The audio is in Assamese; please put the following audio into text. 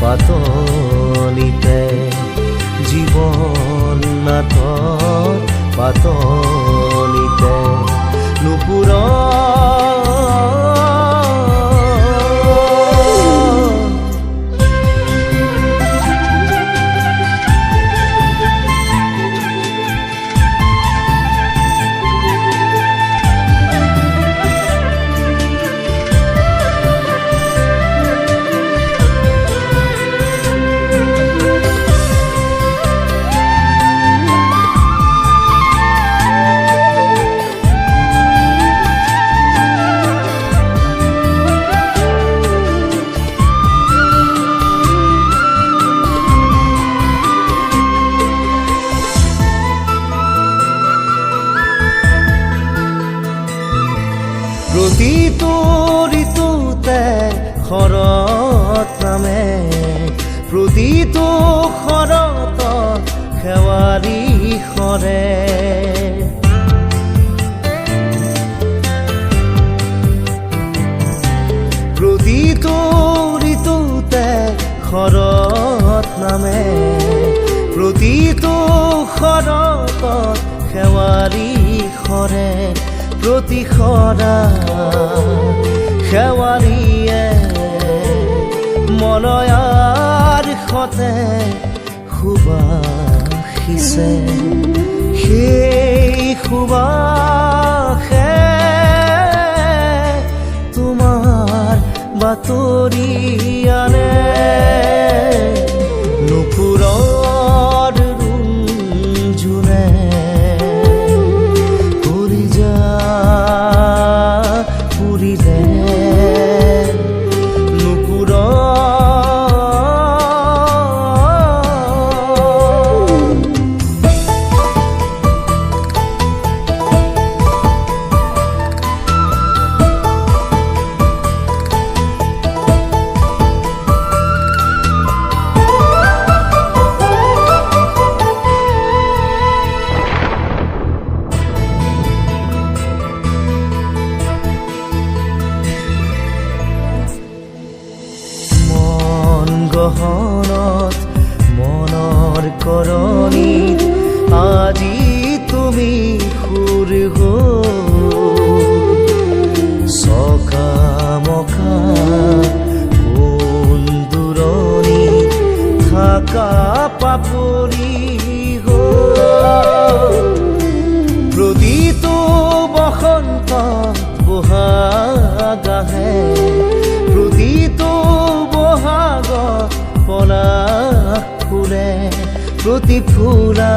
পাতলিতে জীৱন নাটৰ পাতলিতে নুপুৰৰ প্ৰতিটো ঋতুতে শৰৎ নামে প্ৰতিটো শৰতত শেৱাৰী সৰে প্ৰতিটো ঋতুতে শৰৎ নামে প্ৰতিটো শৰতত শেৱাৰী সৰে প্ৰতিসৰা শেৱাৰীয়ে মলয়াৰ সতে সুবাসিছে সেই সুবাসে তোমাৰ বাতৰি আনে নুপুৰৰ ৰুঞ্জুনে গহনত মনৰ কৰণীত আজি তুমি সুৰ চকামকা কোন দূৰণিত থাকা পাপৰি প্ৰতিটো বসন্ত বহাগাহে প্ৰতিটো বহাগত পলাশ ফুলে প্ৰতি ফুলা